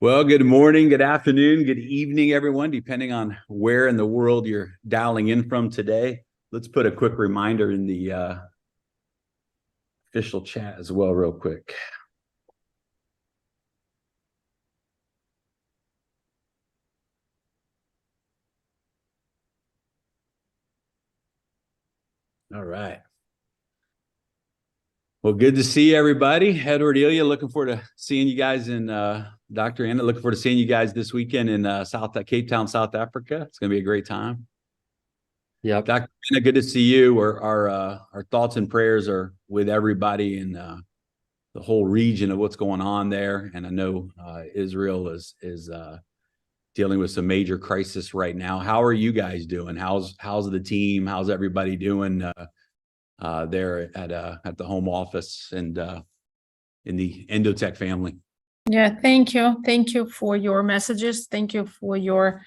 Well, good morning, good afternoon, good evening, everyone, depending on where in the world you're dialing in from today. Let's put a quick reminder in the official chat as well, real quick. All right. Well, good to see everybody. Edward, Ilya, looking forward to seeing you guys in Dr. Anna, looking forward to seeing you guys this weekend in Cape Town, South Africa. It's going to be a great time. Yeah, Dr. Anna, good to see you. Our thoughts and prayers are with everybody in the whole region of what's going on there. And I know Israel is dealing with some major crisis right now. How are you guys doing? How's the team? How's everybody doing there at the home office and in the Endotech family? Yeah, thank you. Thank you for your messages. Thank you for your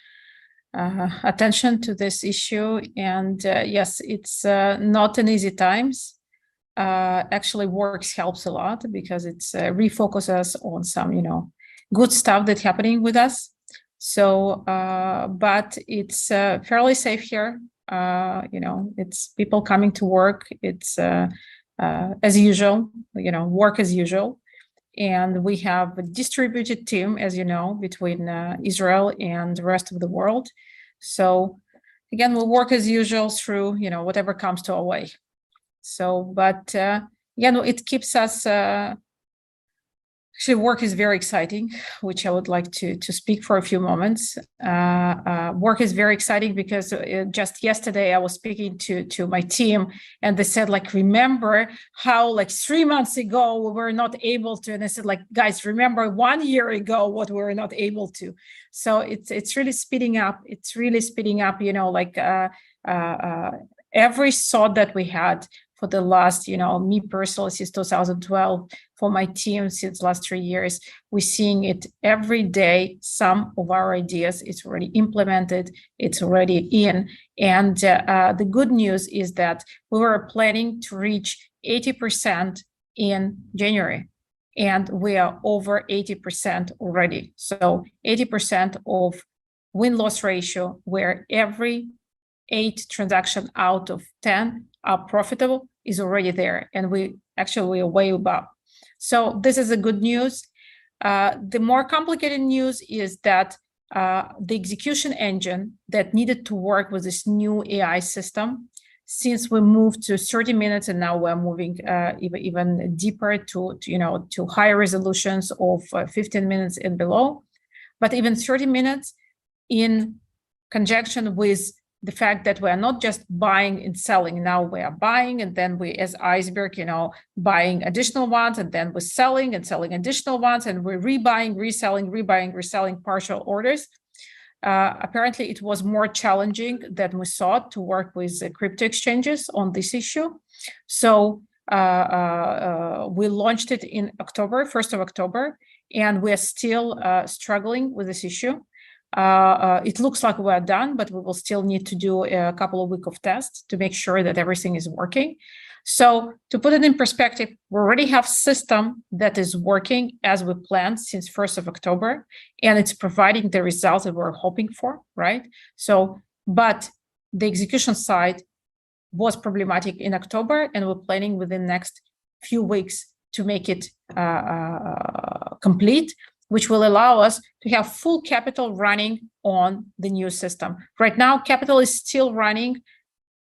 attention to this issue. And yes, it's not an easy times. Actually, works helps a lot because it's refocuses on some, good stuff that's happening with us. So, but it's fairly safe here. It's people coming to work. It's as usual, work as usual. And we have a distributed team, as you know, between Israel and the rest of the world. So again, we'll work as usual through, whatever comes to our way. So, but it keeps us, actually work is very exciting, which I would like to speak for a few moments. Work is very exciting because just yesterday I was speaking to my team and they said, remember how 3 months ago we were not able to, and I said, guys, remember 1 year ago what we were not able to. So it's really speeding up. It's really speeding up, every thought that we had for the last, me personally since 2012, for my team since last 3 years, we're seeing it every day. Some of our ideas, it's already implemented, it's already in. And the good news is that we were planning to reach 80% in January, and we are over 80% already. So 80% of win-loss ratio, where every 8 transactions out of 10 are profitable, is already there, and we are way above. So this is a good news. The more complicated news is that the execution engine that needed to work with this new AI system, since we moved to 30 minutes and now we're moving even deeper to higher resolutions of 15 minutes and below, but even 30 minutes in conjunction with the fact that we are not just buying and selling. Now we are buying, and then we, as iceberg, buying additional ones, and then we're selling and selling additional ones, and we're rebuying, reselling, rebuying, reselling partial orders. Apparently, it was more challenging than we thought to work with crypto exchanges on this issue. So we launched it in October, 1st of October, and we're still struggling with this issue. It looks like we're done, but we will still need to do a couple of weeks of tests to make sure that everything is working. So to put it in perspective, we already have a system that is working as we planned since 1st of October, and it's providing the results that we're hoping for, right? So, but the execution side was problematic in October, and we're planning within the next few weeks to make it complete, which will allow us to have full capital running on the new system. Right now, capital is still running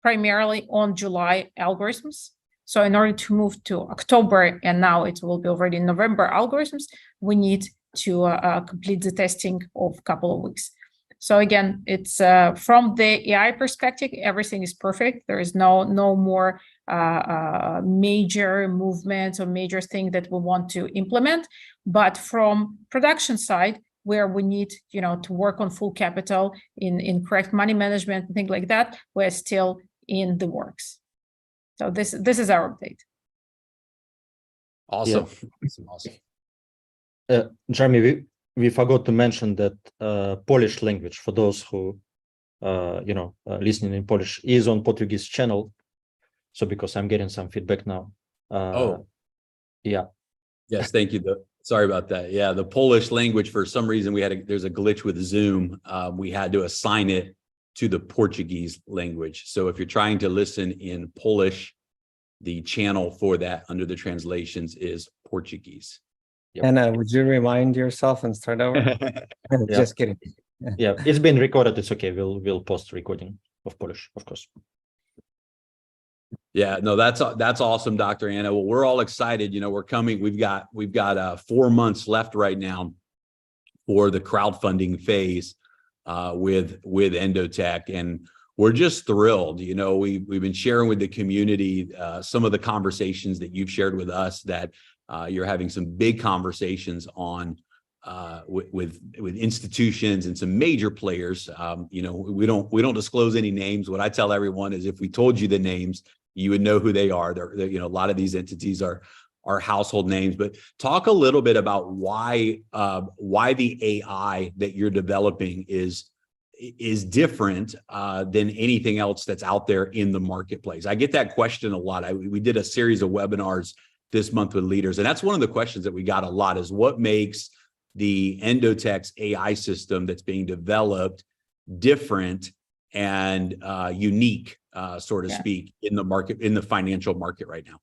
primarily on July algorithms. So in order to move to October, and now it will be already November algorithms, we need to complete the testing of a couple of weeks. So again, it's from the AI perspective, everything is perfect. There is no more major movements or major thing that we want to implement. But from production side, where we need, to work on full capital in correct money management and things like that, we're still in the works. So this is our update. Awesome. Yeah. Awesome. Jeremy, we forgot to mention that Polish language, for those who listening in Polish, is on Portuguese channel. So because I'm getting some feedback now. Yeah. Yes, thank you. Sorry about that. Yeah, the Polish language, for some reason, there's a glitch with Zoom. We had to assign it to the Portuguese language. So if you're trying to listen in Polish, the channel for that under the translations is Portuguese. Yep. And would you remind yourself and start over? Just kidding. Yeah, it's been recorded. It's okay. We'll post recording of Polish, of course. Yeah, no, that's awesome, Dr. Anna. Well, we're all excited. You know, we're coming. We've got 4 months left right now for the crowdfunding phase with Endotech, and we're just thrilled. You know, we've been sharing with the community some of the conversations that you've shared with us, that you're having some big conversations on with institutions and some major players. You know, we don't disclose any names. What I tell everyone is, if we told you the names, you would know who they are. They're, you know, a lot of these entities are household names. But talk a little bit about why the AI that you're developing is different than anything else that's out there in the marketplace. I get that question a lot. We did a series of webinars this month with leaders, and that's one of the questions that we got a lot, is what makes the Endotech's AI system that's being developed different and unique, so to speak, in the market, in the financial market right now?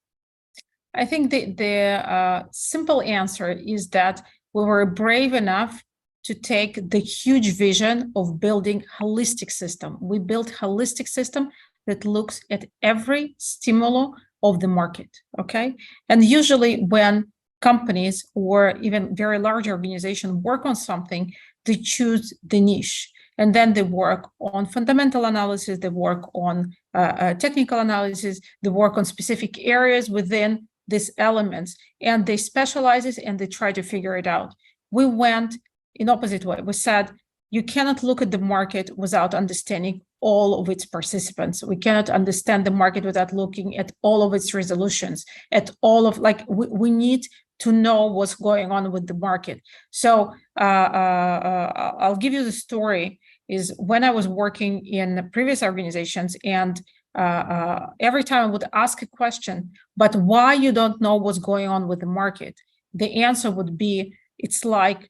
I think the simple answer is that we were brave enough to take the huge vision of building holistic system. We built holistic system that looks at every stimulus of the market, okay? And usually when companies or even very large organizations work on something, they choose the niche. And then they work on fundamental analysis, they work on technical analysis, they work on specific areas within these elements, and they specialize it and they try to figure it out. We went in opposite way. We said, you cannot look at the market without understanding all of its participants. We cannot understand the market without looking at all of its resolutions, at all of, like, we need to know what's going on with the market. So I'll give you the story. Is when I was working in previous organizations, and every time I would ask a question, but why you don't know what's going on with the market? The answer would be, it's like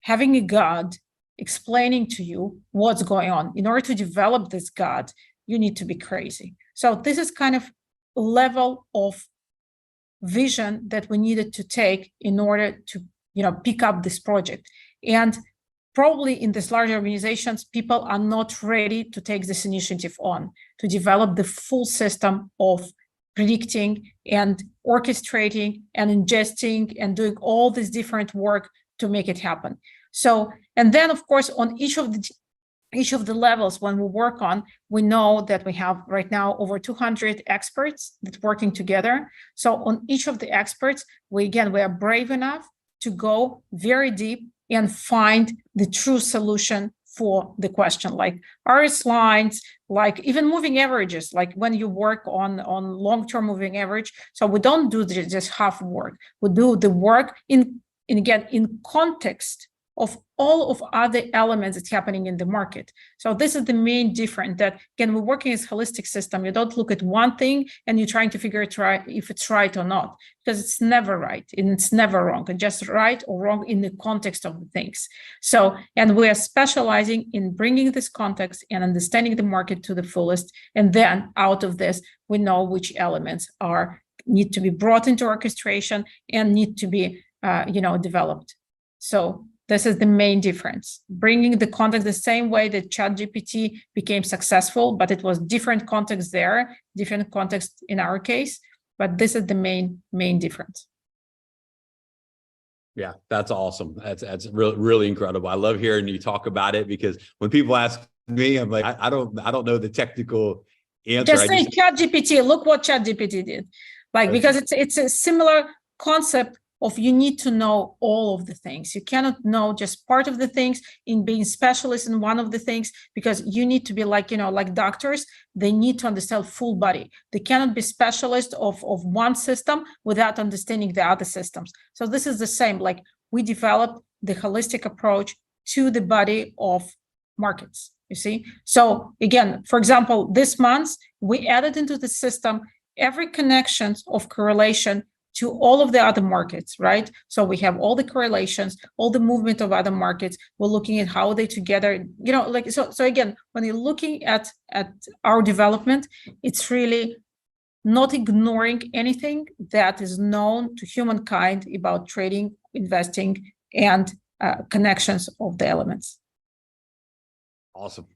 having a God explaining to you what's going on. In order to develop this God, you need to be crazy. So this is kind of level of vision that we needed to take in order to, you know, pick up this project. And probably in these large organizations, people are not ready to take this initiative on, to develop the full system of predicting and orchestrating and ingesting and doing all this different work to make it happen. So, and then of course, on each of the levels when we work on, we know that we have right now over 200 experts that working together. So on each of the experts, we are brave enough to go very deep and find the true solution for the question, like RS lines, like even moving averages, like when you work on long-term moving average. So we don't do just half work. We do the work in context of all of other elements that's happening in the market. So this is the main difference, that again, we're working as a holistic system. You don't look at one thing and you're trying to figure it right, if it's right or not, because it's never right and it's never wrong. It's just right or wrong in the context of the things. So, and we are specializing in bringing this context and understanding the market to the fullest. And then out of this, we know which elements need to be brought into orchestration and need to be, developed. So this is the main difference, bringing the context the same way that ChatGPT became successful, but it was different context there, different context in our case, but this is the main difference. Yeah, that's awesome. That's really incredible. I love hearing you talk about it, because when people ask me, I'm like, I don't know the technical answer. Just say ChatGPT, look what ChatGPT did. Like, because it's a similar concept of you need to know all of the things. You cannot know just part of the things in being specialist in one of the things, because you need to be like doctors, they need to understand full body. They cannot be specialist of one system without understanding the other systems. So this is the same, like we developed the holistic approach to the body of markets, you see? So again, for example, this month, we added into the system every connections of correlation to all of the other markets, right? So we have all the correlations, all the movement of other markets. We're looking at how they together, you know, like, so again, when you're looking at our development, it's really not ignoring anything that is known to humankind about trading, investing, and connections of the elements. Awesome.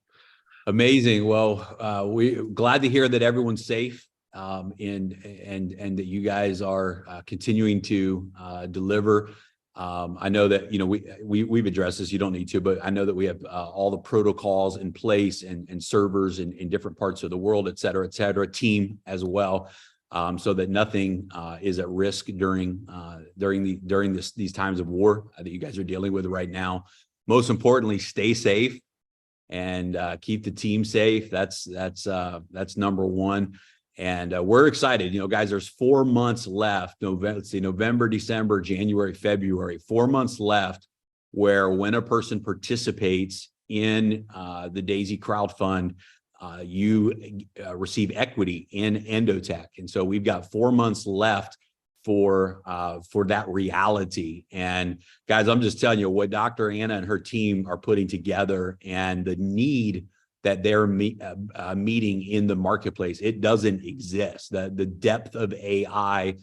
Amazing. Well, we're glad to hear that everyone's safe, and that you guys are continuing to deliver. I know that, you know, we've addressed this, you don't need to, but I know that we have all the protocols in place and servers in different parts of the world, et cetera, team as well, so that nothing is at risk during these times of war that you guys are dealing with right now. Most importantly, stay safe and keep the team safe. That's number one. And we're excited, you know, guys, there's 4 months left. November, December, January, February, 4 months left, where when a person participates in the Daisy crowdfund, you receive equity in Endotech. And so we've got 4 months left for that reality. And guys, I'm just telling you what Dr. Anna and her team are putting together and the need that they're meeting in the marketplace. It doesn't exist. The depth of AI,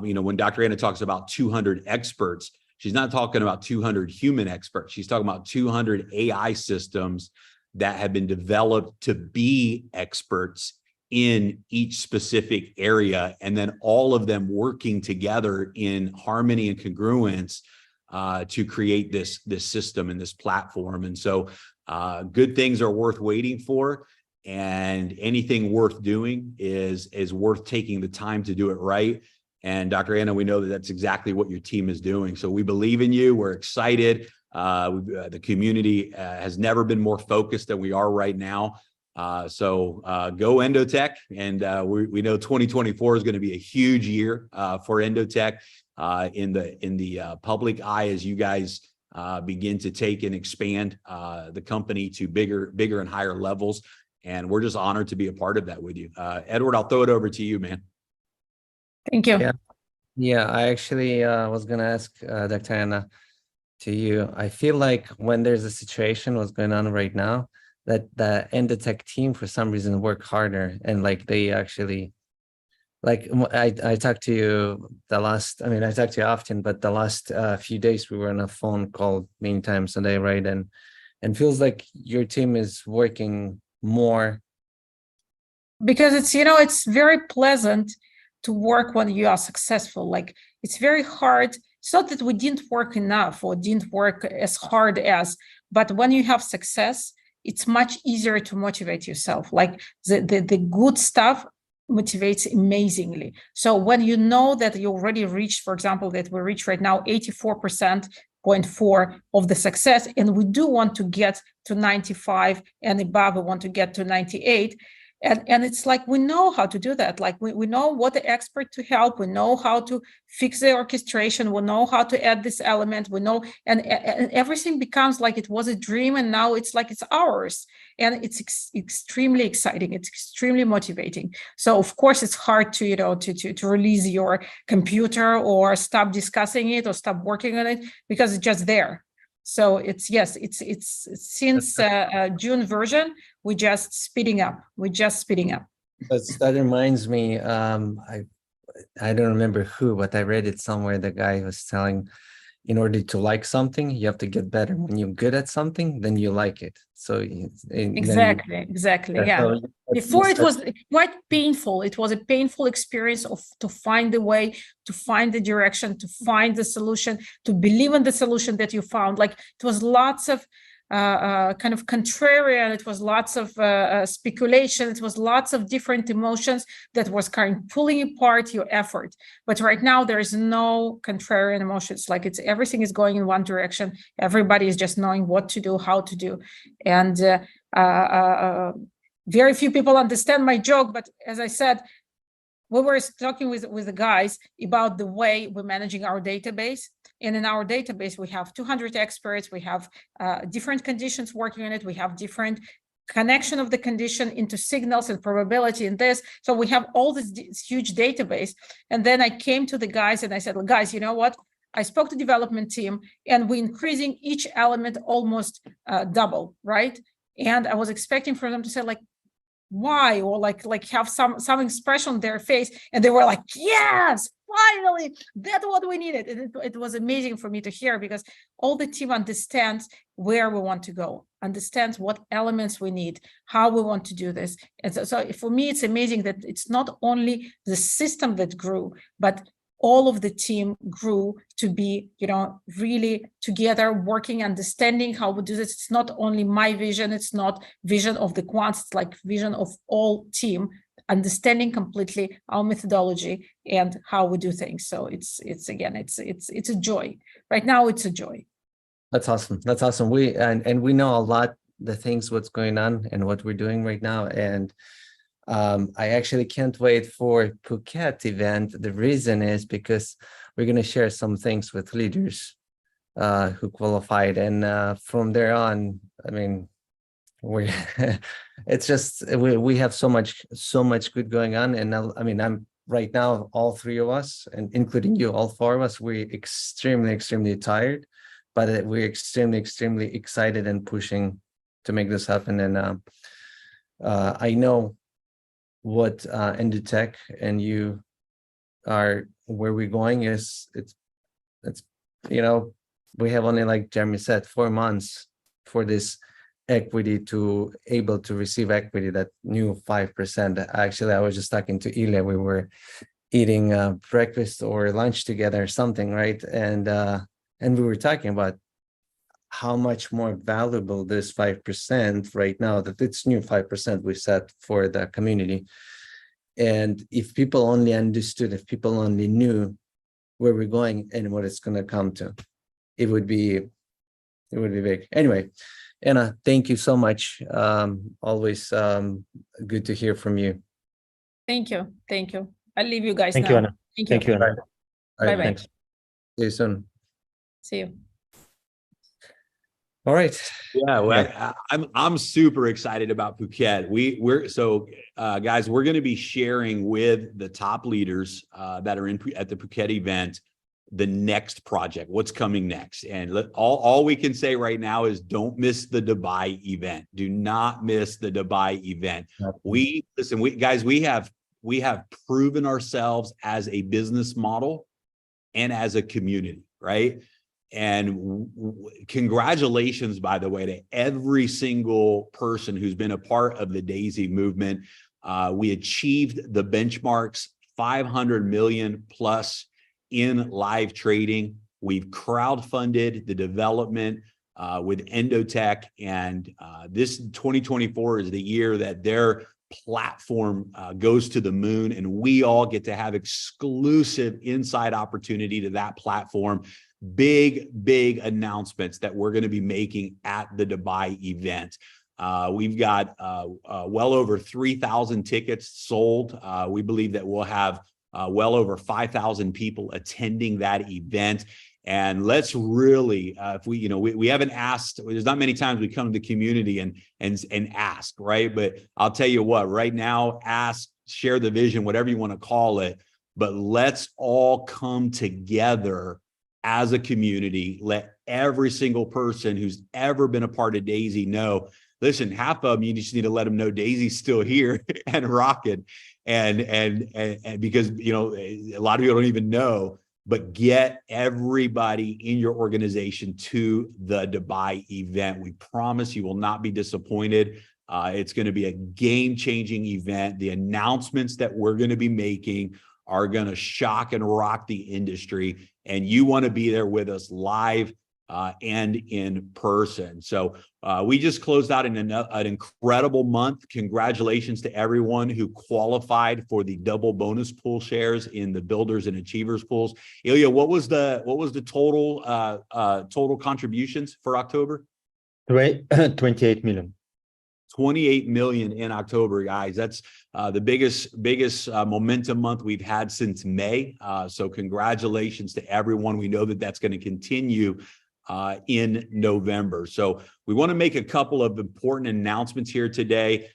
you know, when Dr. Anna talks about 200 experts, she's not talking about 200 human experts. She's talking about 200 AI systems that have been developed to be experts in each specific area, and then all of them working together in harmony and congruence to create this system and this platform. And so good things are worth waiting for, and anything worth doing is worth taking the time to do it right. And Dr. Anna, we know that that's exactly what your team is doing. So we believe in you. We're excited. The community has never been more focused than we are right now. So go Endotech, and we know 2024 is going to be a huge year for Endotech in the public eye as you guys begin to take and expand the company to bigger and higher levels. And we're just honored to be a part of that with you. Edward, I'll throw it over to you, man. Thank you. Yeah, I actually was going to ask Dr. Anna to you. I feel like when there's a situation what's going on right now, that the Endotech team for some reason work harder, and like they actually, like I talked to you I talk to you often, but the last few days we were on a phone call many times a day, right? And feels like your team is working more. Because it's, you know, it's very pleasant to work when you are successful. Like, it's very hard. It's not that we didn't work enough or didn't work as hard as, but when you have success, it's much easier to motivate yourself. Like the good stuff motivates amazingly. So when you know that you already reached, for example, that we reach right now 84.4% of the success, and we do want to get to 95 and above, we want to get to 98. And it's like, we know how to do that. Like we know what the expert to help, we know how to fix the orchestration, we know how to add this element, we know, and everything becomes like it was a dream, and now it's like it's ours. And it's extremely exciting, it's extremely motivating. So of course it's hard to, you know, to release your computer or stop discussing it or stop working on it, because it's just there. So it's since June version, we're just speeding up. But that reminds me, I don't remember who, but I read it somewhere. The guy was telling, in order to like something, you have to get better. When you're good at something, then you like it. So exactly. Yeah. So Before it was quite painful. It was a painful experience to find the way, to find the direction, to find the solution, to believe in the solution that you found. Like, it was lots of kind of contrarian, it was lots of speculation, it was lots of different emotions that was kind of pulling apart your effort. But right now there is no contrarian emotions. Like, it's everything is going in one direction. Everybody is just knowing what to do, how to do. And very few people understand my joke, but as I said, we were talking with the guys about the way we're managing our database. And in our database, we have 200 experts. We have different conditions working on it. We have different connection of the condition into signals and probability and this. So we have all this huge database. And then I came to the guys and I said, well, guys, you know what? I spoke to development team and we're increasing each element almost double, right? And I was expecting for them to say like, why? Or like have some expression on their face. And they were like, yes, finally, that's what we needed. And it was amazing for me to hear because all the team understands where we want to go, understands what elements we need, how we want to do this. And so for me, it's amazing that it's not only the system that grew, but all of the team grew to be, really together, working, understanding how we do this. It's not only my vision, it's not vision of the quants, it's like vision of all team, understanding completely our methodology and how we do things. So it's a joy. Right now, it's a joy. That's awesome. That's awesome. We know a lot the things what's going on and what we're doing right now. And I actually can't wait for Phuket event. The reason is because we're going to share some things with leaders who qualified, and from there on, I mean, we it's just we have so much good going on. And I'm right now, all three of us, and including you, all four of us, we're extremely tired, but we're extremely excited and pushing to make this happen. And I know what Endotech and you are, where we're going is it's we have only, like Jeremy said, 4 months for this equity to able to receive equity, that new 5%. Actually, I was just talking to Ilya, we were eating breakfast or lunch together or something, right? And we were talking about how much more valuable this 5% right now, that it's new 5% we set for the community. And if people only understood, if people only knew where we're going and what it's going to come to, it would be big. Anyway, Anna, thank you so much. Always good to hear from you. Thank you. I'll leave you guys now. Thank you, Anna. Thank you. Anna. All right, Bye-bye. Thanks. See you soon. See you. All right. Yeah, well, I'm super excited about Phuket. Guys, we're going to be sharing with the top leaders that are at the Phuket event the next project, what's coming next. And all we can say right now is don't miss the Dubai event. Do not miss the Dubai event. We have proven ourselves as a business model and as a community, right? And congratulations, by the way, to every single person who's been a part of the Daisy movement. We achieved the benchmarks, 500 million plus in live trading. We've crowdfunded the development with Endotech, and this 2024 is the year that their platform goes to the moon, and we all get to have exclusive inside opportunity to that platform. Big announcements that we're going to be making at the Dubai event. We've got well over 3,000 tickets sold. We believe that we'll have well over 5,000 people attending that event. And let's really, if we haven't asked, there's not many times we come to the community and ask, right? But I'll tell you what, right now, ask, share the vision, whatever you want to call it, but let's all come together as a community. Let every single person who's ever been a part of Daisy know, listen, half of them, you just need to let them know Daisy's still here and rocking. And because, a lot of people don't even know, but get everybody in your organization to the Dubai event. We promise you will not be disappointed. It's going to be a game-changing event. The announcements that we're going to be making are going to shock and rock the industry, and you want to be there with us live and in person. So we just closed out an incredible month. Congratulations to everyone who qualified for the double bonus pool shares in the builders and achievers pools. Ilya, what was the total contributions for October? 28 million. 28 million in October, guys. That's the biggest momentum month we've had since May. So congratulations to everyone. We know that that's going to continue in November. So we want to make a couple of important announcements here today.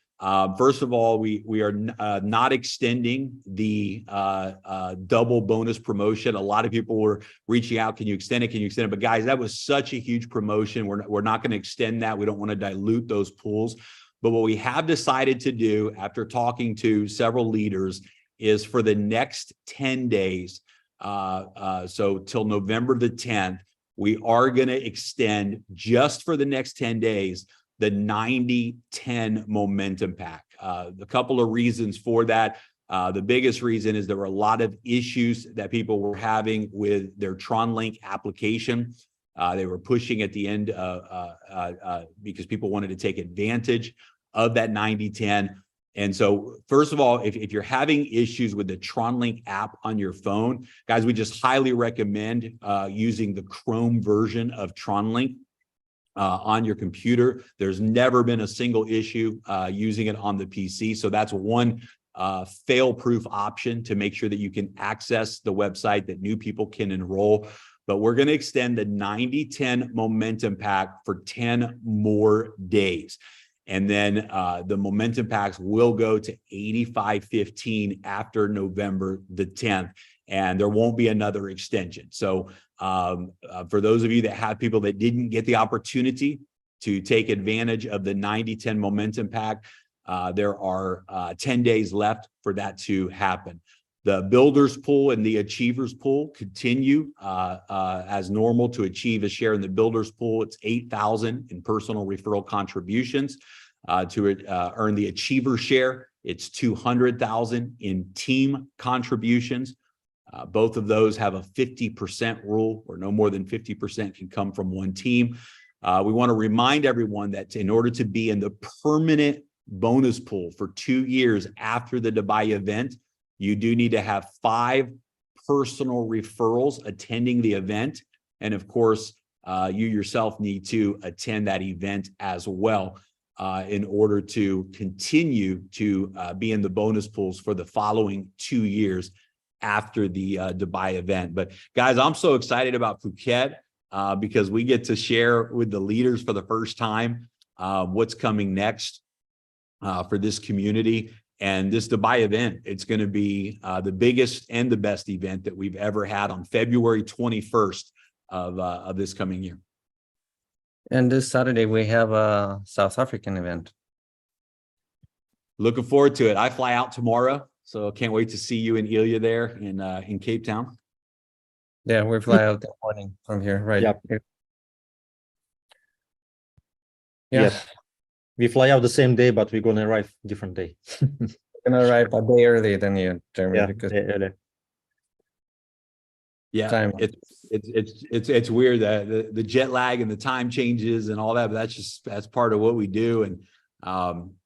First of all, we are not extending the double bonus promotion. A lot of people were reaching out, can you extend it? Can you extend it? But guys, that was such a huge promotion. We're not going to extend that. We don't want to dilute those pools. But what we have decided to do after talking to several leaders is for the next 10 days, so till November the 10th, we are going to extend just for the next 10 days the 90-10 momentum pack. A couple of reasons for that. The biggest reason is there were a lot of issues that people were having with their TronLink application. They were pushing at the end because people wanted to take advantage of that 90-10. And so, first of all, if you're having issues with the TronLink app on your phone, guys, we just highly recommend using the Chrome version of TronLink on your computer. There's never been a single issue using it on the PC. So that's one fail-proof option to make sure that you can access the website, that new people can enroll. But we're going to extend the 90-10 momentum pack for 10 more days. And then the momentum packs will go to 85-15 after November the 10th. And there won't be another extension. So for those of you that have people that didn't get the opportunity to take advantage of the 90-10 momentum pack, there are 10 days left for that to happen. The builders pool and the achievers pool continue as normal. To achieve a share in the builders pool, it's 8,000 in personal referral contributions. To earn the achiever share, it's 200,000 in team contributions. Both of those have a 50% rule, where no more than 50% can come from one team. We want to remind everyone that in order to be in the permanent bonus pool for 2 years after the Dubai event, you do need to have 5 personal referrals attending the event. And of course, you yourself need to attend that event as well in order to continue to be in the bonus pools for the following 2 years after the Dubai event. But guys, I'm so excited about Phuket because we get to share with the leaders for the first time what's coming next for this community. And this Dubai event, it's going to be the biggest and the best event that we've ever had on February 21st of this coming year. And this Saturday, we have a South African event. Looking forward to it. I fly out tomorrow, so can't wait to see you and Ilya there in Cape Town. Yeah, we fly out that morning from here, right? Yep. Here. Yes. We fly out the same day, but we're gonna arrive different day. We're gonna arrive a day early than you, Jeremy, Yeah, because early. Yeah, time. it's weird that the jet lag and the time changes and all that, but that's part of what we do. And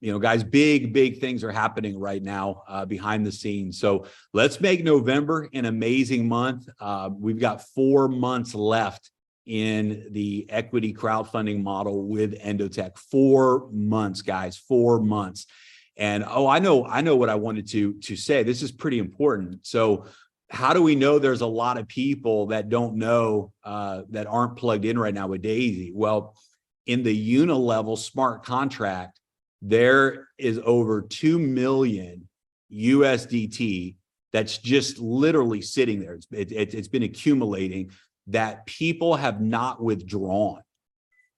you know, guys, big things are happening right now behind the scenes. So let's make November an amazing month. We've got 4 months left in the equity crowdfunding model with Endotech. 4 months, guys, 4 months. And I know what I wanted to say. This is pretty important. So how do we know there's a lot of people that don't know that aren't plugged in right now with Daisy? Well, in the unilevel smart contract, there is over 2 million USDT that's just literally sitting there. It's been accumulating that people have not withdrawn.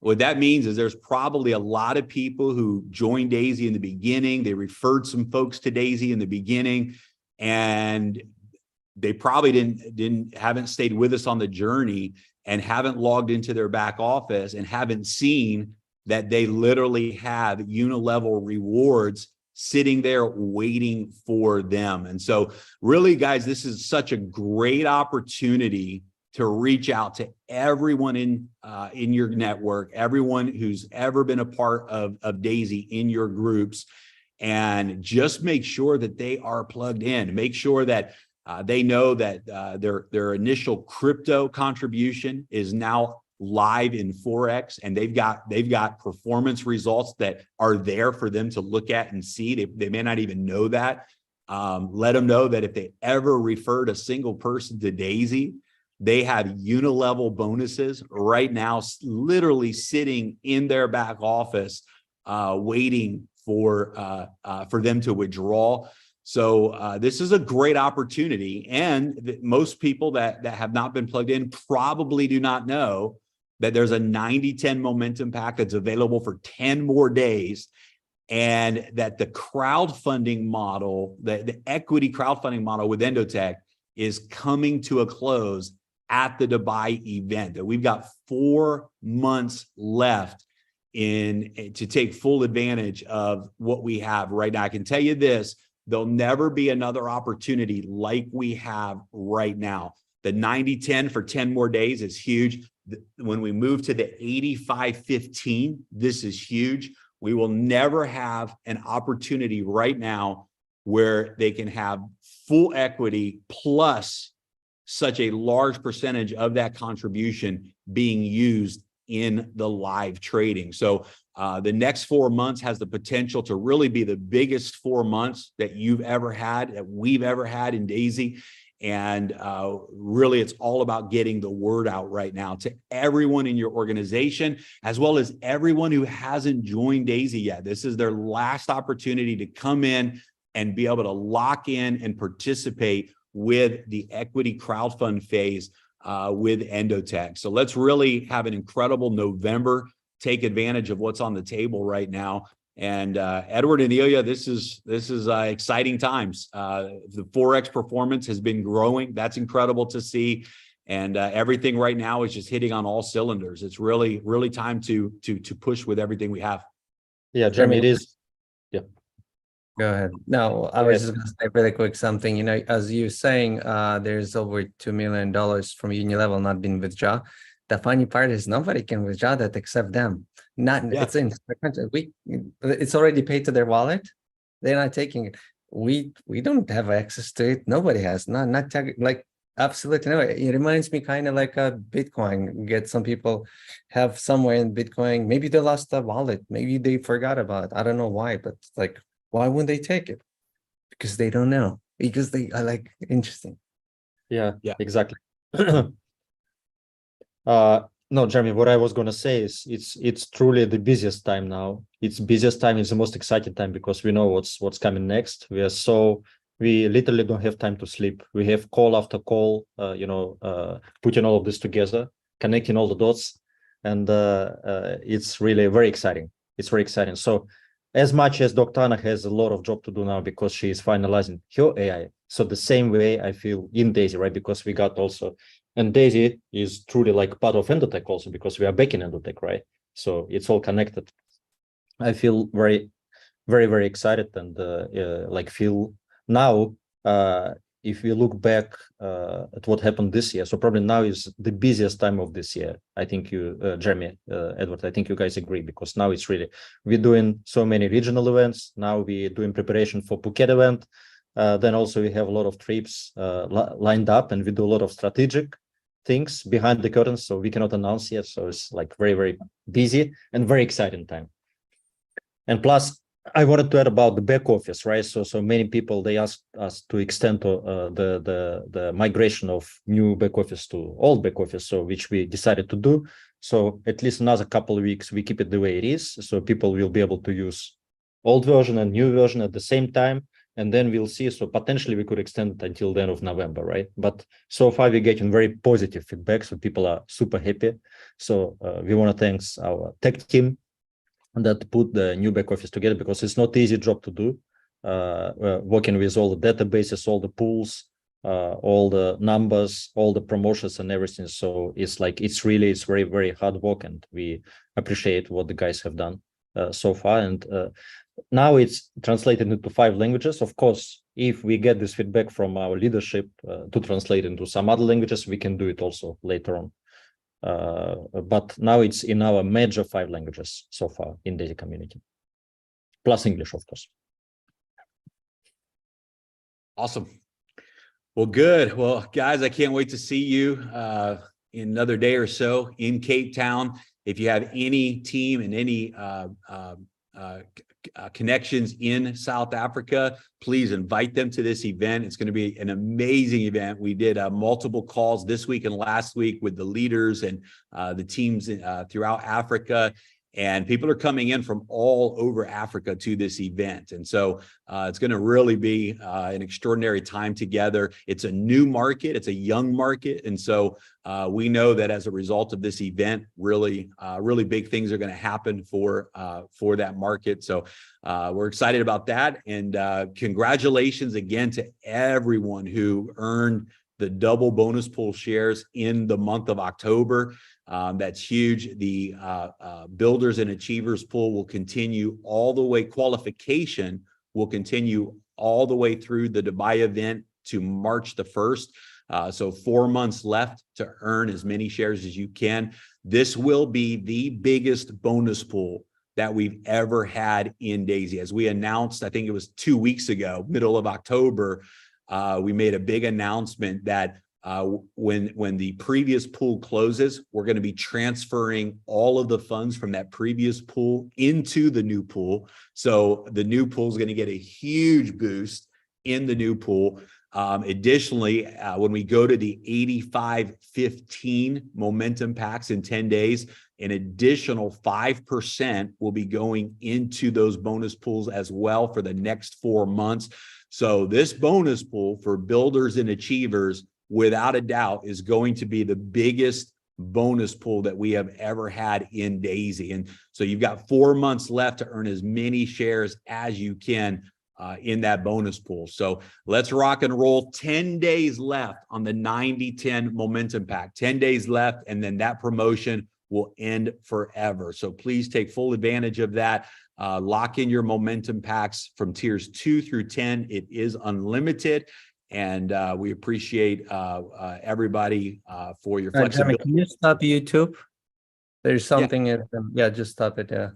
What that means is there's probably a lot of people who joined Daisy in the beginning. They referred some folks to Daisy in the beginning, and they probably haven't stayed with us on the journey and haven't logged into their back office and haven't seen that they literally have unilevel rewards sitting there waiting for them. And so really, guys, this is such a great opportunity to reach out to everyone in your network, everyone who's ever been a part of Daisy in your groups, and just make sure that they are plugged in. Make sure that they know that their initial crypto contribution is now live in Forex, and they've got performance results that are there for them to look at and see. They may not even know that. Let them know that if they ever referred a single person to Daisy, They have unilevel bonuses right now, literally sitting in their back office, waiting for them to withdraw. So this is a great opportunity, and most people that have not been plugged in probably do not know that there's a 90-10 momentum pack that's available for 10 more days, and that the crowdfunding model, the equity crowdfunding model with Endotech is coming to a close at the Dubai event. That we've got 4 months left to take full advantage of what we have right now. I can tell you this, there'll never be another opportunity like we have right now. The 90-10 for 10 more days is huge. When we move to the 85-15, this is huge. We will never have an opportunity right now where they can have full equity plus such a large percentage of that contribution being used in the live trading. So the next 4 months has the potential to really be the biggest 4 months that you've ever had, that we've ever had in Daisy. And really, it's all about getting the word out right now to everyone in your organization, as well as everyone who hasn't joined Daisy yet. This is their last opportunity to come in and be able to lock in and participate with the equity crowdfund phase with Endotech. So let's really have an incredible November, take advantage of what's on the table right now. And Edward and Ilya, this is exciting times. The Forex performance has been growing. That's incredible to see. And everything right now is just hitting on all cylinders. It's really, really time to push with everything we have. Yeah, Jeremy, it is. Yeah. Go ahead. No, I was just going to say really quick something. You know, as you're saying, there's over $2 million from Unilevel not being withdrawn. The funny part is nobody can withdraw that except them. It's in it's already paid to their wallet. They're not taking it. We don't have access to it. Nobody has. Not like absolutely no. It reminds me kind of like a Bitcoin. Get some people have somewhere in Bitcoin. Maybe they lost the wallet. Maybe they forgot about it. I don't know why, but like, why wouldn't they take it? Because they don't know. Because they are like interesting. Yeah, exactly. No, Jeremy, what I was going to say is it's truly the busiest time now. It's busiest time. It's the most exciting time because we know what's coming next. We literally don't have time to sleep. We have call after call, putting all of this together, connecting all the dots. And it's really very exciting. It's very exciting. So as much as Dr. Anna has a lot of job to do now because she is finalizing her AI. So the same way I feel in Daisy, right? Because we got also, and Daisy is truly like part of Endotech also because we are back in Endotech, right? So it's all connected. I feel very, very, very excited and feel now, if we look back at what happened this year, so probably now is the busiest time of this year. I think you, Jeremy, Edward, I think you guys agree because now it's really, we're doing so many regional events. Now we're doing preparation for Phuket event. Then also we have a lot of trips lined up and we do a lot of strategic things behind the curtains. So we cannot announce yet. So it's like very, very busy and very exciting time. And plus, I wanted to add about the back office, right? So many people, they asked us to extend the migration of new back office to old back office, so which we decided to do. So at least another couple of weeks, we keep it the way it is. So people will be able to use old version and new version at the same time. And then we'll see. So potentially we could extend it until the end of November, right? But so far we're getting very positive feedback. So people are super happy. So we want to thank our tech team that put the new back office together because it's not easy job to do, working with all the databases, all the pools, all the numbers, all the promotions and everything. So it's very, very hard work and we appreciate what the guys have done so far. And now it's translated into 5 languages. Of course, if we get this feedback from our leadership to translate into some other languages, we can do it also later on. But now it's in our major 5 languages so far in Daisy community, plus English, of course. Awesome. Well, good. Well, guys, I can't wait to see you in another day or so in Cape Town. If you have any team and any connections in South Africa, please invite them to this event. It's going to be an amazing event. We did multiple calls this week and last week with the leaders and the teams throughout Africa. And people are coming in from all over Africa to this event. And so it's going to really be an extraordinary time together. It's a new market. It's a young market. And so we know that as a result of this event, really big things are going to happen for that market. So we're excited about that. And congratulations again to everyone who earned the double bonus pool shares in the month of October. That's huge. The Builders and Achievers pool will continue all the way. Qualification will continue all the way through the Dubai event to March the 1st. So 4 months left to earn as many shares as you can. This will be the biggest bonus pool that we've ever had in Daisy. As we announced, I think it was 2 weeks ago, middle of October, we made a big announcement that when the previous pool closes, we're going to be transferring all of the funds from that previous pool into the new pool. So the new pool is going to get a huge boost in the new pool. Additionally, when we go to the 85-15 momentum packs in 10 days, an additional 5% will be going into those bonus pools as well for the next 4 months. So this bonus pool for Builders and Achievers, without a doubt, is going to be the biggest bonus pool that we have ever had in Daisy. And so you've got 4 months left to earn as many shares as you can in that bonus pool. So let's rock and roll. 10 days left on the 90-10 momentum pack, 10 days left, and then that promotion will end forever. So please take full advantage of that. Lock in your momentum packs from tiers 2 through 10. It is unlimited. And we appreciate everybody for your flexibility. Can you stop YouTube? There's something. Yeah, just stop it. Yeah.